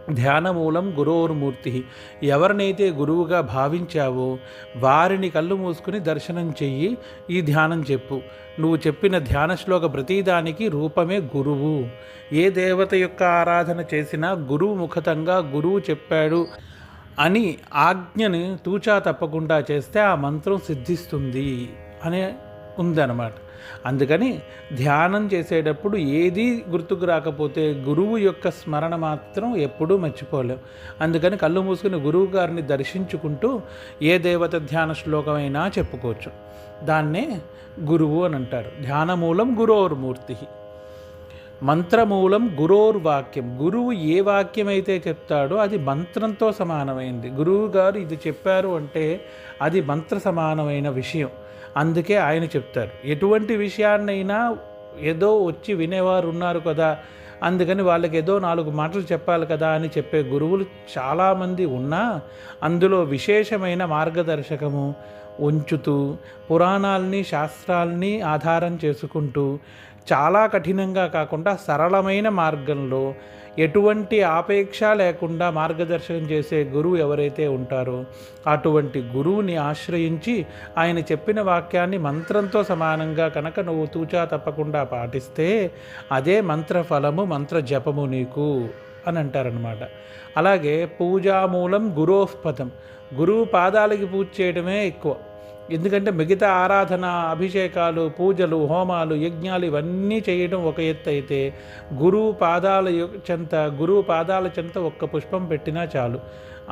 ధ్యానమూలం గురోర్మూర్తి. ఎవరినైతే గురువుగా భావించావో వారిని కళ్ళు మూసుకుని దర్శనం చెయ్యి, ఈ ధ్యానం చెప్పు. నువ్వు చెప్పిన ధ్యాన శ్లోక ప్రతిదానికి రూపమే గురువు. ఏ దేవత యొక్క ఆరాధన చేసినా గురువు ముఖతంగా గురువు చెప్పాడు అని ఆజ్ఞని తూచా తప్పకుండా చేస్తే ఆ మంత్రం సిద్ధిస్తుంది అనే ఉందన్నమాట. అందుకని ధ్యానం చేసేటప్పుడు ఏదీ గుర్తుకు రాకపోతే గురువు యొక్క స్మరణ మాత్రం ఎప్పుడూ మర్చిపోలేం. అందుకని కళ్ళు మూసుకుని గురువు గారిని దర్శించుకుంటూ ఏ దేవత ధ్యాన శ్లోకమైనా చెప్పుకోవచ్చు. దాన్నే గురువు అని అంటారు. ధ్యానమూలం గురోర్మూర్తి, మంత్రమూలం గురోర్వాక్యం. గురువు ఏ వాక్యం అయితే చెప్తాడో అది మంత్రంతో సమానమైంది. గురువు గారు ఇది చెప్పారు అంటే అది మంత్ర సమానమైన విషయం. అందుకే ఆయన చెప్తారు. ఎటువంటి విషయాన్నైనా ఏదో వచ్చి వినేవారు ఉన్నారు కదా, అందుకని వాళ్ళకి ఏదో 4 మాటలు చెప్పాలి కదా అని చెప్పే గురువులు చాలామంది ఉన్నా అందులో విశేషమైన మార్గదర్శకము ఉంచుతూ పురాణాలని శాస్త్రాలని ఆధారం చేసుకుంటూ చాలా కఠినంగా కాకుండా సరళమైన మార్గంలో ఎటువంటి ఆపేక్ష లేకుండా మార్గదర్శనం చేసే గురువు ఎవరైతే ఉంటారో అటువంటి గురువుని ఆశ్రయించి ఆయన చెప్పిన వాక్యాన్ని మంత్రంతో సమానంగా కనుక నువ్వు తూచా తప్పకుండా పాటిస్తే అదే మంత్రఫలము, మంత్ర జపము నీకు అని అంటారనమాట. అలాగే పూజామూలం గురోఃపదం. గురువు పాదాలకి పూజ చేయడమే ఎక్కువ. ఎందుకంటే మిగతా ఆరాధన, అభిషేకాలు, పూజలు, హోమాలు, యజ్ఞాలు ఇవన్నీ చేయడం ఒక ఎత్తు అయితే గురువు పాదాల చెంత ఒక్క పుష్పం పెట్టినా చాలు,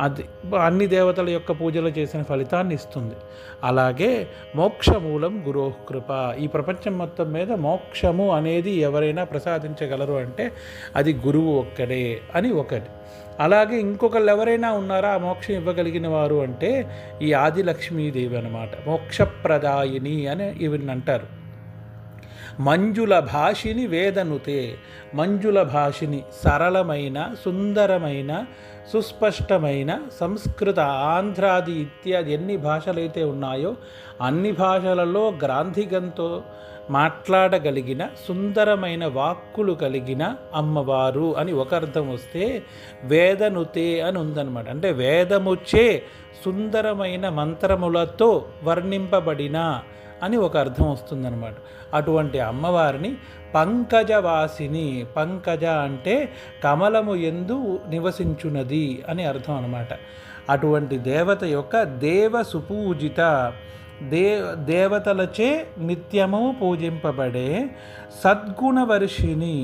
అది అన్ని దేవతల యొక్క పూజలు చేసిన ఫలితాన్ని ఇస్తుంది. అలాగే మోక్షమూలం గురోః కృప. ఈ ప్రపంచం మొత్తం మీద మోక్షము అనేది ఎవరైనా ప్రసాదించగలరు అంటే అది గురువు ఒక్కడే అని ఒకటి. అలాగే ఇంకొకళ్ళు ఎవరైనా ఉన్నారా ఆ మోక్షం ఇవ్వగలిగిన వారు అంటే ఈ ఆదిలక్ష్మీదేవి అన్నమాట. మోక్షప్రదాయిని అని ఈవిని అంటారు. మంజుల భాషిని వేదనుతే. మంజుల భాషిని, సరళమైన, సుందరమైన, సుస్పష్టమైన సంస్కృత, ఆంధ్రాది ఇత్యాది ఎన్ని భాషలైతే ఉన్నాయో అన్ని భాషలలో గ్రాంధికంతో మాట్లాడగలిగిన సుందరమైన వాక్కులు కలిగిన అమ్మవారు అని ఒక అర్థం వస్తే, వేదనుతే అని ఉందన్నమాట. అంటే వేదముచ్చే సుందరమైన మంత్రములతో వర్ణింపబడిన అని ఒక అర్థం వస్తుందన్నమాట. అటువంటి అమ్మవారిని పంకజవాసిని. పంకజ అంటే కమలము యందు నివసించున్నది అని అర్థం అన్నమాట. అటువంటి దేవత యొక్క దేవ సుపూజిత, దేవతలచే నిత్యము పూజింపబడే సద్గుణవర్షిణి.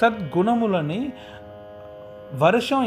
సద్గుణములని వర్షం